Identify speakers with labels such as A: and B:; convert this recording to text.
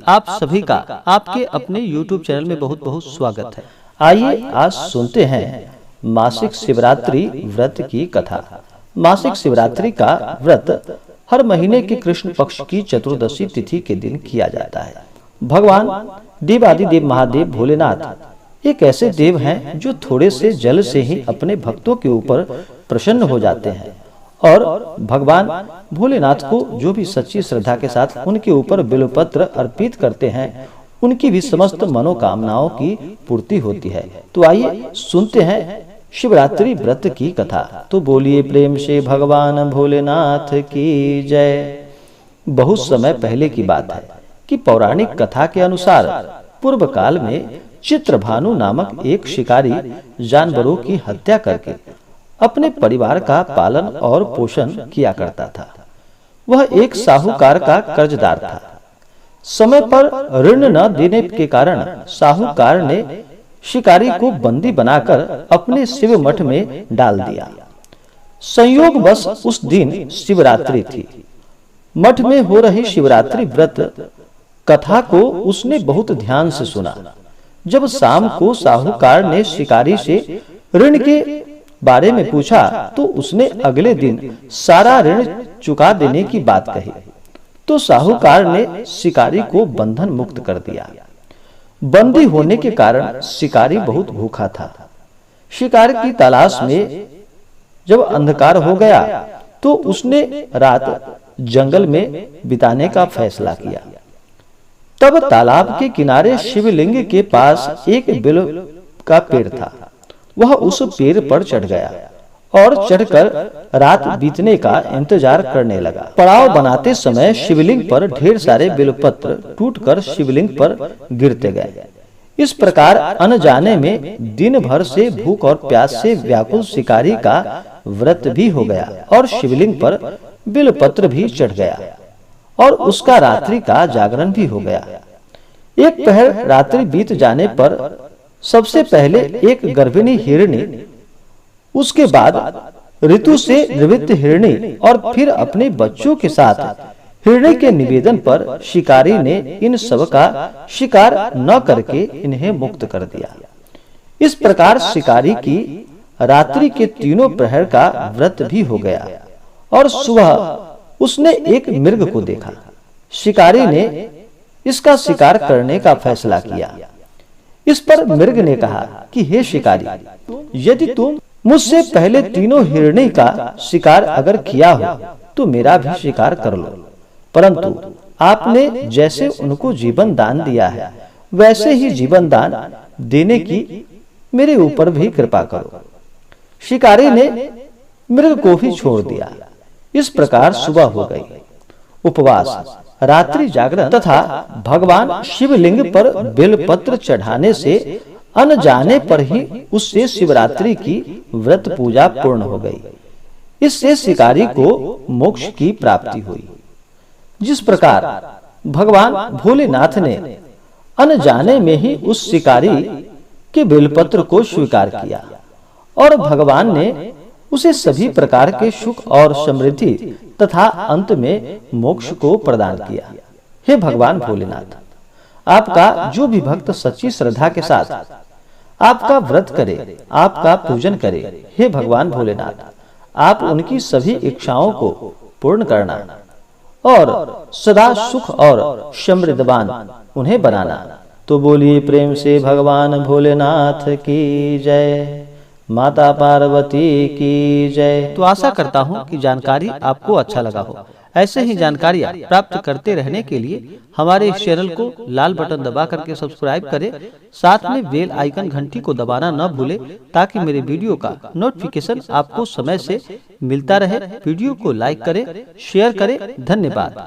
A: आप सभी का आपके अपने YouTube चैनल में बहुत बहुत स्वागत है। आइए आज सुनते हैं मासिक शिवरात्रि व्रत की कथा। मासिक शिवरात्रि का व्रत हर महीने के कृष्ण पक्ष की चतुर्दशी तिथि के दिन किया जाता है। भगवान देवादिदेव महादेव भोलेनाथ एक ऐसे देव हैं जो थोड़े से जल से ही अपने भक्तों के ऊपर प्रसन्न हो जाते हैं और भगवान भोलेनाथ को जो भी सच्ची श्रद्धा के साथ उनके ऊपर बिल्वपत्र अर्पित करते हैं उनकी भी समस्त मनोकामनाओं की पूर्ति होती है। तो आइए सुनते हैं शिवरात्रि व्रत की कथा। तो बोलिए प्रेम से भगवान भोलेनाथ की जय। बहुत समय पहले की बात है कि पौराणिक कथा के अनुसार पूर्व काल में चित्रभानु नामक एक शिकारी जानवरों की हत्या करके अपने परिवार का पालन और पोषण किया करता था। वह एक साहूकार का कर्जदार था। समय पर ऋण न देने के कारण साहूकार ने शिकारी को बंदी बनाकर अपने शिव मठ में डाल दिया। संयोगवश उस दिन शिवरात्रि थी। मठ में हो रही शिवरात्रि व्रत कथा को उसने बहुत ध्यान से सुना। जब शाम को साहूकार ने शिकारी से ऋण के बारे में पूछा तो उसने अगले दिन सारा ऋण चुका देने की बात कही। तो साहूकार ने शिकारी को बंधन मुक्त कर दिया। बंदी होने के कारण शिकारी बहुत भूखा था। शिकार की तलाश में जब अंधकार हो गया तो उसने रात जंगल में बिताने का फैसला किया। तब तालाब के किनारे शिवलिंग के पास एक बिल्व का पेड़ था। वह उस पेड़ पर चढ़ गया और चढ़कर रात बीतने का इंतजार करने लगा। पड़ाव बनाते समय शिवलिंग पर ढेर सारे बिल्वपत्र टूटकर शिवलिंग पर गिरते गए। इस प्रकार अनजाने में दिन भर से भूख और प्यास से व्याकुल शिकारी का व्रत भी हो गया और शिवलिंग पर बिल्वपत्र भी चढ़ गया और उसका रात्रि का जागरण भी हो गया। एक पहर रात्रि बीत जाने पर सबसे पहले एक गर्भिणी हिरणी, उसके बाद ऋतु से निवृत्त हिरणी और फिर अपने बच्चों के साथ हिरणी के निवेदन पर शिकारी ने इन सब का शिकार न करके इन्हें मुक्त कर दिया। इस प्रकार शिकारी की रात्रि के तीनों प्रहर का व्रत भी हो गया और सुबह उसने एक मृग को देखा। शिकारी ने इसका शिकार करने का फैसला किया। इस पर मृग ने कहा कि हे शिकारी, यदि तुम मुझसे पहले तीनों हिरणी का शिकार अगर किया हो तो मेरा भी शिकार कर लो, परंतु आपने जैसे उनको जीवन दान दिया है वैसे ही जीवन दान देने की मेरे ऊपर भी कृपा करो। शिकारी ने मृग को भी छोड़ दिया। इस प्रकार सुबह हो गई। उपवास, रात्रि जागरण तथा भगवान शिवलिंग पर बेलपत्र चढ़ाने से अनजाने पर ही उससे शिवरात्रि की व्रत पूजा पूर्ण हो गई। इससे शिकारी को मोक्ष की प्राप्ति हुई। जिस प्रकार भगवान भोलेनाथ ने अनजाने में ही उस शिकारी के बेलपत्र को स्वीकार किया और भगवान ने उसे सभी प्रकार के सुख और समृद्धि तथा अंत में मोक्ष को प्रदान किया। हे भगवान भोलेनाथ, आपका जो भी भक्त सच्ची श्रद्धा के साथ आपका व्रत करे, आपका पूजन करे, हे भगवान भोलेनाथ, आप उनकी सभी इच्छाओं को पूर्ण करना और सदा सुख और समृद्धवान उन्हें बनाना। तो बोलिए प्रेम से भगवान भोलेनाथ की जय। माता पार्वती की जय। तो आशा करता हूँ कि जानकारी आपको अच्छा लगा हो। ऐसे ही जानकारियाँ प्राप्त करते रहने के लिए हमारे इस चैनल को लाल बटन दबा करके सब्सक्राइब करें। साथ में बेल आइकन घंटी को दबाना न भूले ताकि मेरे वीडियो का नोटिफिकेशन आपको समय से मिलता रहे। वीडियो को लाइक करें, शेयर करें। धन्यवाद।